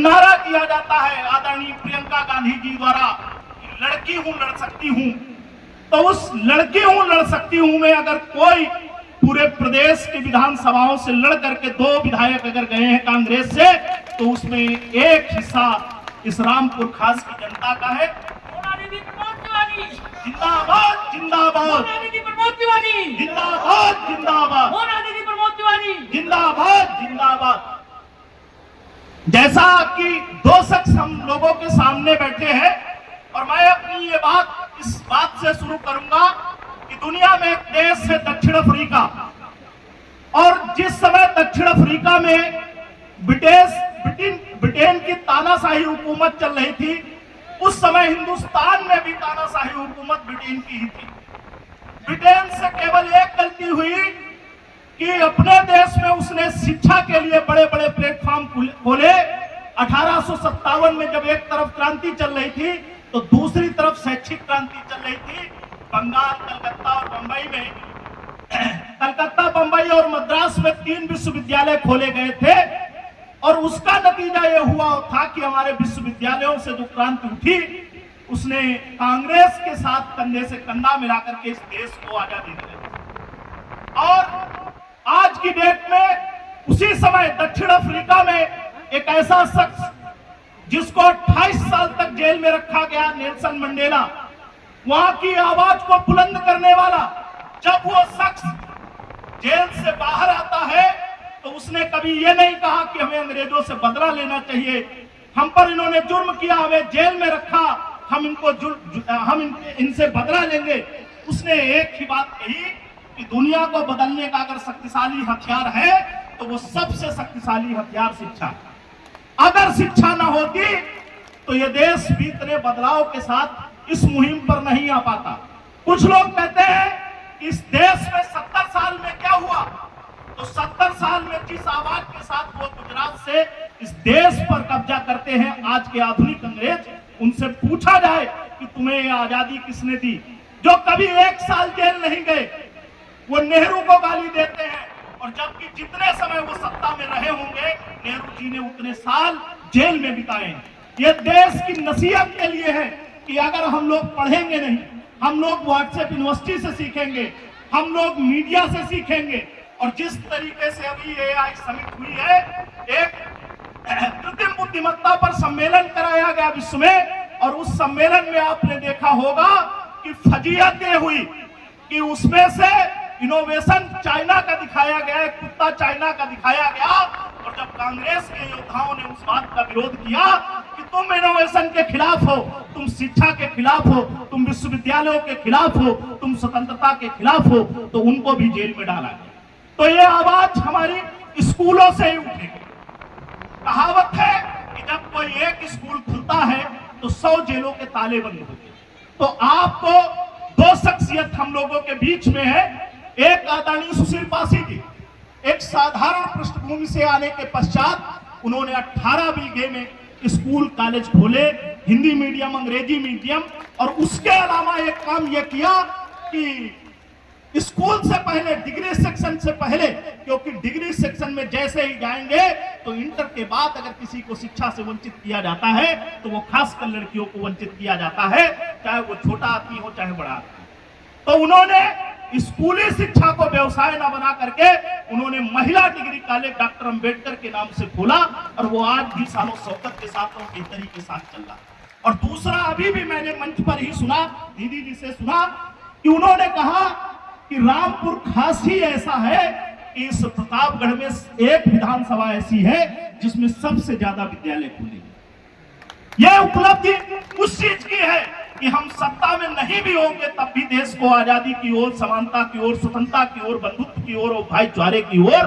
नारा दिया जाता है आदरणीय प्रियंका गांधी जी द्वारा, लड़की हूं लड़ सकती हूं, तो उस लड़की हूं लड़ सकती हूं में अगर कोई पूरे प्रदेश की विधानसभाओं से लड़ करके 2 विधायक अगर गए हैं कांग्रेस से, तो उसमें एक हिस्सा इस रामपुर खास की जनता का है। जिंदाबाद जिंदाबाद जिंदाबाद जिंदाबाद जिंदाबाद जिंदाबाद। जैसा कि 2 शख्स हम लोगों के सामने बैठे हैं और मैं अपनी ये बात इस बात से शुरू करूंगा कि दुनिया में एक देश है दक्षिण अफ्रीका, और जिस समय दक्षिण अफ्रीका में ब्रिटेन की तानाशाही हुकूमत चल रही थी, उस समय हिंदुस्तान में भी तानाशाही हुकूमत ब्रिटेन की ही थी। ब्रिटेन से केवल एक गलती हुई कि अपने देश में उसने शिक्षा के लिए बड़े बड़े प्लेटफॉर्म खोले। 1857 में जब एक तरफ क्रांति चल रही थी तो दूसरी तरफ शैक्षिक क्रांति चल रही थी। बंगाल, कलकत्ता और बंबई में कलकत्ता, बंबई और मद्रास में 3 विश्वविद्यालय खोले गए थे, और उसका नतीजा यह हुआ था कि हमारे विश्वविद्यालयों से जो क्रांति उठी उसने कांग्रेस के साथ कंधे से कंधा मिलाकर के इस देश को आजादी दी। और आज की डेट में उसी समय दक्षिण अफ्रीका में एक ऐसा शख्स जिसको 28 साल तक जेल में रखा गया, नेल्सन मंडेला, वहां की आवाज को बुलंद करने वाला, जब वो शख्स जेल से बाहर आता है तो उसने कभी ये नहीं कहा कि हमें अंग्रेजों से बदला लेना चाहिए, हम पर इन्होंने जुर्म किया, हमें जेल में रखा, हम इनसे बदला लेंगे। उसने एक ही बात कही कि दुनिया को बदलने का अगर शक्तिशाली हथियार है तो वो सबसे शक्तिशाली हथियार शिक्षा है। अगर शिक्षा ना होती तो ये देश भी इतने बदलाव के साथ इस मुहिम पर नहीं आ पाता। कुछ लोग कहते हैं इस देश में 70 साल में क्या हुआ, तो 70 साल में जिस आवाज के साथ वो गुजरात से इस देश पर कब्जा करते हैं आज के आधुनिक अंग्रेज, उनसे पूछा जाए कि तुम्हें ये आजादी किसने दी, जो कभी 1 साल जेल नहीं गए, वो नेहरू को गाली देते हैं, और जबकि जितने समय वो सत्ता में रहे होंगे नेहरू जी ने उतने साल जेल में बिताए हैं। ये देश की नसीहत के लिए है कि अगर हम लोग पढ़ेंगे नहीं, हम लोग व्हाट्सएप यूनिवर्सिटी से सीखेंगे, हम लोग मीडिया से सीखेंगे, और जिस तरीके से अभी AI समिट हुई है, एक कृत्रिम बुद्धिमत्ता पर सम्मेलन कराया गया विश्व में, और उस सम्मेलन में आपने देखा होगा कि फजीहत ये हुई कि उसमें से इनोवेशन चाइना का दिखाया गया, कुत्ता चाइना का दिखाया गया, और जब कांग्रेस के योद्धाओं ने उस बात का विरोध किया कि तुम इनोवेशन के खिलाफ हो, तुम शिक्षा के खिलाफ हो, तुम विश्वविद्यालयों के खिलाफ हो, तुम स्वतंत्रता के खिलाफ हो, तो उनको भी जेल में डाला गया। तो ये आवाज हमारी स्कूलों से ही उठेगी। कहावत है कि जब कोई एक स्कूल खुलता है तो 100 जेलों के ताले बंद होते हैं। तो आपको 2 शख्सियत हम लोगों के बीच में है। एक आदरणीय सुशील पासी जी, एक साधारण पृष्ठभूमि से आने के पश्चात उन्होंने 18 बीघे में स्कूल कॉलेज खोले, हिंदी मीडियम, अंग्रेजी मीडियम, और उसके अलावा एक काम यह किया कि स्कूल से पहले, डिग्री सेक्शन से पहले, क्योंकि डिग्री सेक्शन में जैसे ही जाएंगे तो इंटर के बाद अगर किसी को शिक्षा से वंचित किया जाता है तो वो खासकर लड़कियों को वंचित किया जाता है, चाहे वो छोटा आदमी हो चाहे बड़ा आदमी। तो उन्होंने स्कूली शिक्षा को व्यवसाय न बना करके उन्होंने महिला डिग्री कॉलेज डॉक्टर अंबेडकर के नाम से खोला, और वो आज भी सालों शौकत के साथ और बेहतरी के साथ चल रहा। और दूसरा, अभी भी मैंने मंच पर ही सुना, दीदी जी से सुना कि उन्होंने कहा कि रामपुर खास ही ऐसा है कि इस प्रतापगढ़ में एक विधानसभा ऐसी है जिसमें सबसे ज्यादा विद्यालय खुले। यह उपलब्धि उस चीज की है कि हम सत्ता में नहीं भी होंगे तब भी देश को आजादी की ओर, समानता की ओर, स्वतंत्रता की ओर, बंधुत्व की ओर और भाईचारे की ओर,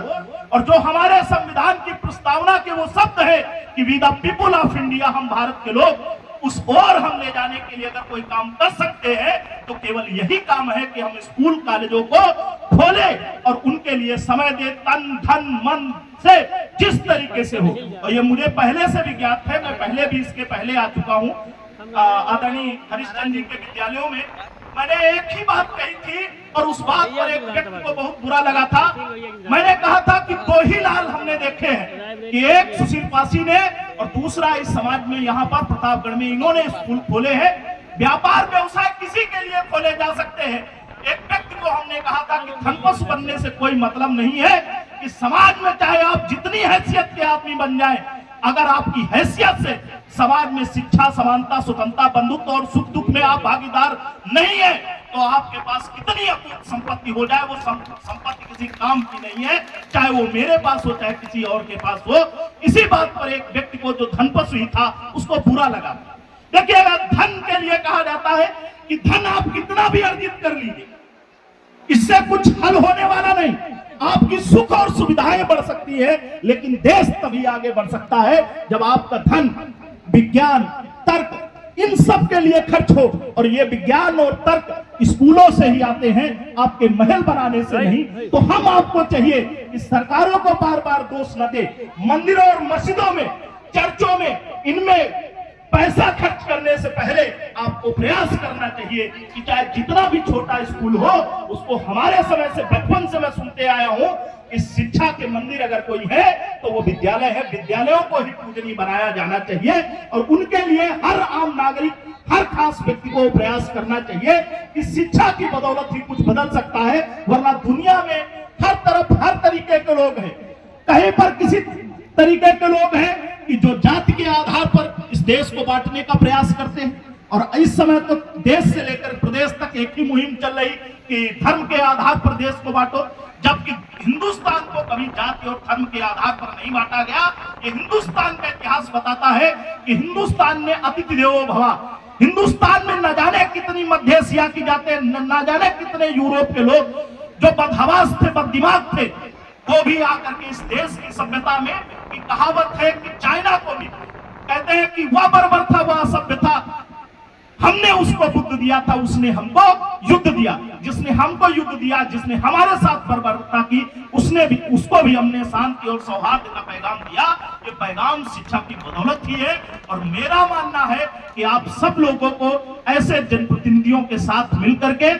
और जो हमारे संविधान की प्रस्तावना के वो शब्द है कि we the people of India, हम भारत के लोग, उस ओर हम ले जाने के लिए अगर कोई काम कर सकते हैं तो केवल यही काम है कि हम स्कूल कॉलेजों को खोले और उनके लिए समय दे, तन धन मन से जिस तरीके से हो। और ये मुझे पहले से भी ज्ञात है, मैं पहले भी इसके पहले आ चुका हूँ आदरणीय हरिश्चंद्र जी के विद्यालयों में। मैंने एक ही बात कही थी और उस बात पर एक व्यक्ति को बहुत बुरा लगा था। मैंने कहा था कि 2 ही लाल हमने देखे हैं कि एक सुशील पासी ने और दूसरा इस समाज में यहाँ पर प्रतापगढ़ में इन्होंने स्कूल खोले हैं। व्यापार व्यवसाय किसी के लिए खोले जा सकते हैं। एक व्यक्ति को हमने कहा था कि धनपशु बनने से कोई मतलब नहीं है, कि समाज में चाहे आप जितनी हैसियत के आदमी बन जाएं, अगर आपकी हैसियत से समाज में शिक्षा, समानता, स्वतंत्रता, बंधुत्व और सुख दुख में आप भागीदार नहीं है, तो आपके पास कितनी अपूर्व संपत्ति हो जाए, वो संपत्ति किसी काम की नहीं है, चाहे वो मेरे पास हो चाहे किसी और के पास हो। इसी बात पर एक व्यक्ति को जो धनपशु ही था उसको बुरा लगा। देखिए, अगर धन के लिए कहा जाता है कि धन आप कितना भी अर्जित कर लीजिए, इससे कुछ हल होने वाला नहीं। आपकी सुख और सुविधाएं बढ़ सकती है, लेकिन देश तभी आगे बढ़ सकता है जब आपका धन, विज्ञान, तर्क इन सब के लिए खर्च हो। और ये विज्ञान और तर्क स्कूलों से ही आते हैं, आपके महल बनाने से नहीं। तो हम आपको चाहिए कि सरकारों को बार बार दोष न दे। मंदिरों और मस्जिदों में, चर्चों में, इनमें पैसा खर्च करने से पहले आपको प्रयास करना चाहिए कि चाहे जितना भी छोटा स्कूल हो, उसको हमारे समय से, बचपन से मैं सुनते आया हूं कि शिक्षा के मंदिर अगर कोई है तो वो विद्यालय है। विद्यालयों को ही पूजनीय बनाया जाना चाहिए और उनके लिए हर आम नागरिक, हर खास व्यक्ति को प्रयास करना चाहिए कि शिक्षा की बदौलत ही कुछ बदल सकता है। वरना दुनिया में हर तरफ हर तरीके के लोग हैं। कहीं पर किसी तरीके के लोग हैं कि जो जाति के आधार पर इस देश को बांटने का प्रयास करते हैं। और इस समय तो देश से लेकर प्रदेश तक एक ही मुहिम चल रही कि धर्म के आधार पर देश को बांटो, जबकि हिंदुस्तान को कभी जाति और धर्म के आधार पर नहीं बांटा गया। ये हिंदुस्तान का इतिहास बताता है कि हिंदुस्तान में अतिथि देवो भव। हिंदुस्तान में न जाने कितनी मध्य एशिया की जाते, न जाने कितने यूरोप के लोग जो बदहवास थे, बददिमाग थे, वो भी आकर के इस देश की सभ्यता में, की कहावत है कि चाइना को भी कहते हैं कि वह बर्बर था, वह असभ्य था, हमने उसको बुद्ध दिया था, उसने हमको युद्ध दिया। जिसने हमको युद्ध दिया, जिसने हमारे साथ बर्बरता की, उसको भी हमने शांति और सौहार्द का पैगाम दिया। ये पैगाम शिक्षा की बदौलत ही है। और मेरा मानना है कि आप सब लोगों को ऐसे जनप्रतिनिधियों के साथ मिलकर के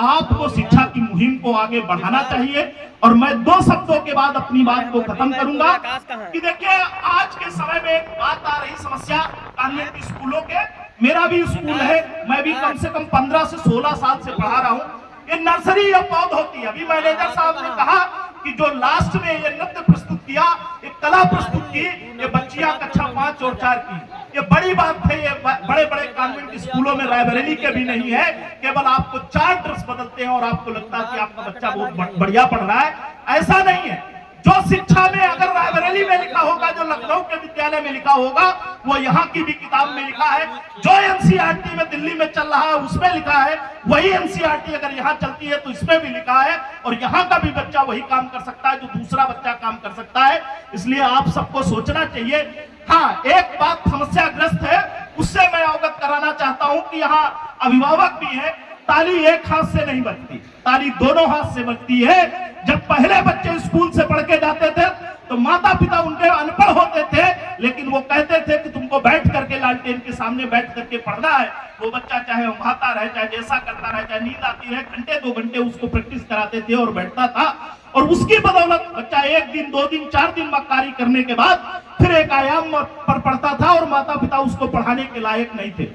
आपको शिक्षा की मुहिम को आगे बढ़ाना चाहिए। और मैं दो शब्दों के बाद अपनी बात को खत्म करूंगा कि देखिए, आज के समय में एक बात आ रही समस्या कॉन्वेंट स्कूलों के। मेरा भी स्कूल है, मैं भी कम से कम 15 से 16 साल से पढ़ा रहा हूँ। ये नर्सरी या पौध होती है। अभी मैनेजर साहब ने कहा कि जो लास्ट में ये नृत्य प्रस्तुत किया, एक कला प्रस्तुत की, ये बच्चियां कक्षा 5 और 4 की, ये बड़ी बात है। ये बड़े बड़े कॉन्वेंट स्कूलों में रायबरेली के भी नहीं है, केवल आपको 4 ड्रेस बदलते हैं और आपको लगता है कि आपका बच्चा बहुत बढ़िया पढ़ रहा है। ऐसा नहीं है। जो शिक्षा में अगर रायबरेली में लिखा होगा, जो लखनऊ के विद्यालय में लिखा होगा, वो यहाँ की भी किताब में लिखा है। जो एनसीईआरटी में दिल्ली में चल रहा है उसमें लिखा है, वही एनसीईआरटी अगर यहाँ चलती है तो इसमें भी लिखा है। और यहाँ का भी बच्चा वही काम कर सकता है जो दूसरा बच्चा काम कर सकता है। इसलिए आप सबको सोचना चाहिए। हाँ, एक बात समस्याग्रस्त है, उससे मैं अवगत कराना चाहता हूँ कि यहाँ अभिभावक भी है। ताली एक हाथ से नहीं बजती, ताली दोनों हाथ से बजती है। जब पहले बच्चे स्कूल से पढ़ के जाते थे तो माता पिता उनके अनपढ़ होते थे, लेकिन वो कहते थे कि तुमको बैठ करके लालटेन के सामने बैठ करके पढ़ना है। वो बच्चा चाहे उंघाता रहे, चाहे जैसा करता रहे, चाहे नींद आती रहे, घंटे 2 घंटे उसको प्रैक्टिस कराते थे और बैठता था। और उसकी बदौलत बच्चा 1 दिन 2 दिन 4 दिन मक्कारी करने के बाद फिर एक आयाम पर पढ़ता था और माता पिता उसको पढ़ाने के लायक नहीं थे।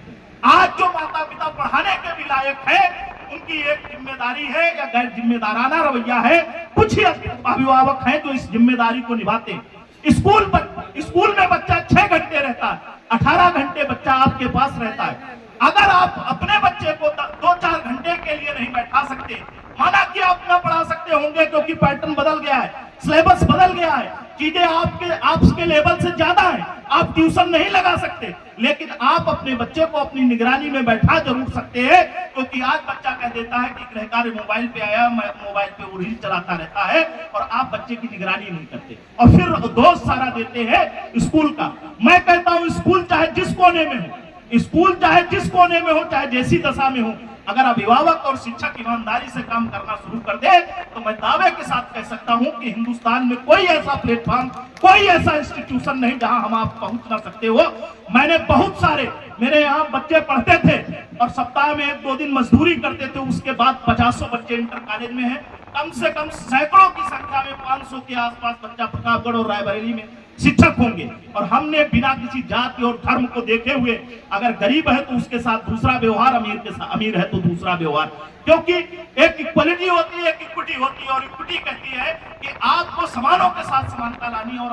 आज जो माता पिता पढ़ाने के भी लायक है, उनकी एक जिम्मेदारी है या गैर जिम्मेदाराना रवैया है। कुछ ही अभिभावक हैं जो इस जिम्मेदारी को निभाते हैं। स्कूल में बच्चा 6 घंटे रहता है, 18 घंटे बच्चा आपके पास रहता है। अगर आप अपने बच्चे को 2-4 घंटे के लिए नहीं बैठा सकते, माना कि आप न पढ़ा सकते होंगे क्योंकि पैटर्न बदल गया है, सिलेबस बदल गया है, चीजें आपके लेवल से ज्यादा है, आप ट्यूशन नहीं लगा सकते, लेकिन आप अपने बच्चे को अपनी निगरानी में बैठा जरूर सकते हैं। क्योंकि आज बच्चा कह देता है कि गृह कार्य मोबाइल पे आया, मोबाइल पे वो रील चलाता रहता है और आप बच्चे की निगरानी नहीं करते और फिर दोष सारा देते हैं स्कूल का। मैं कहता हूँ स्कूल चाहे जिस कोने में हो, स्कूल चाहे जिस कोने में हो, चाहे जैसी दशा में हो, अगर अभिभावक और शिक्षक ईमानदारी से काम करना शुरू कर दे तो मैं दावे के साथ कह सकता हूं कि हिंदुस्तान में कोई ऐसा प्लेटफॉर्म, कोई ऐसा इंस्टीट्यूशन नहीं जहां हम आप पहुंच ना सकते हो। मैंने बहुत सारे, मेरे यहाँ बच्चे पढ़ते थे और सप्ताह में 1-2 दिन मजदूरी करते थे, उसके बाद 50 बच्चे इंटर कॉलेज में हैं, कम से कम सैकड़ों की संख्या में 500 के आसपास बच्चा प्रतापगढ़ और रायबरेली में शिक्षक होंगे। और हमने बिना किसी जाति और धर्म को देखे हुए, अगर गरीब है तो उसके साथ दूसरा व्यवहार, अमीर के साथ, अमीर है तो दूसरा व्यवहार, क्योंकि एक इक्वलिटी होती है, एक इक्विटी होती है। और इक्विटी कहती है कि आपको समानों के साथ समानता लानी है और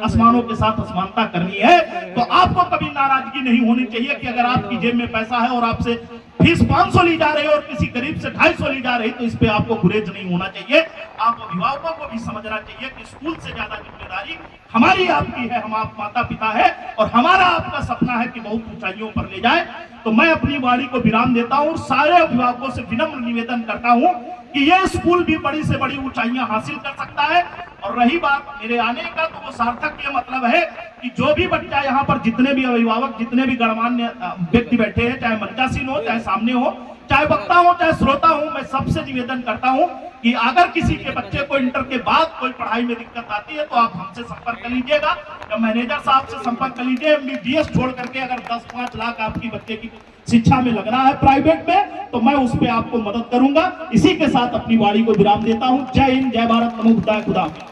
असमानों के साथ असमानता करनी है। तो आपको कभी नाराजगी नहीं होनी चाहिए कि अगर आपकी जेब में पैसा है और आपसे फीस 500 ली जा रही है और किसी गरीब से 250 ली जा रही, तो इस पे आपको गुरेज नहीं होना चाहिए। आप अभिभावकों को भी समझना चाहिए कि स्कूल से ज्यादा जिम्मेदारी हमारी आपकी है, हम आप माता पिता है और हमारा आपका सपना है कि बहुत ऊंचाइयों पर ले जाए। तो मैं अपनी वाणी को विराम देता हूं और सारे अभिभावकों से विनम्र निवेदन करता हूं कि यह स्कूल भी बड़ी से बड़ी ऊंचाइयां हासिल कर सकता है। और रही बात मेरे आने का, तो वो सार्थक ये मतलब है कि जो भी बच्चा यहाँ पर, जितने भी अभिभावक, जितने भी गणमान्य व्यक्ति बैठे हैं, चाहे मंचासीन हो, चाहे सामने हो, चाहे वक्ता हो, चाहे श्रोता हो, मैं सबसे निवेदन करता हूं कि अगर किसी के बच्चे को इंटर के बाद कोई पढ़ाई में दिक्कत आती है तो आप हमसे संपर्क कर लीजिएगा या मैनेजर साहब से संपर्क कर लीजिए। MBBS छोड़ करके अगर 10-5 लाख आपकी बच्चे की शिक्षा में लगना है प्राइवेट में, तो मैं उस पर आपको मदद करूंगा। इसी के साथ अपनी वाणी को विराम देता हूं। जय हिंद, जय भारत, नमो बुद्धाय, खुदा हाफिज़।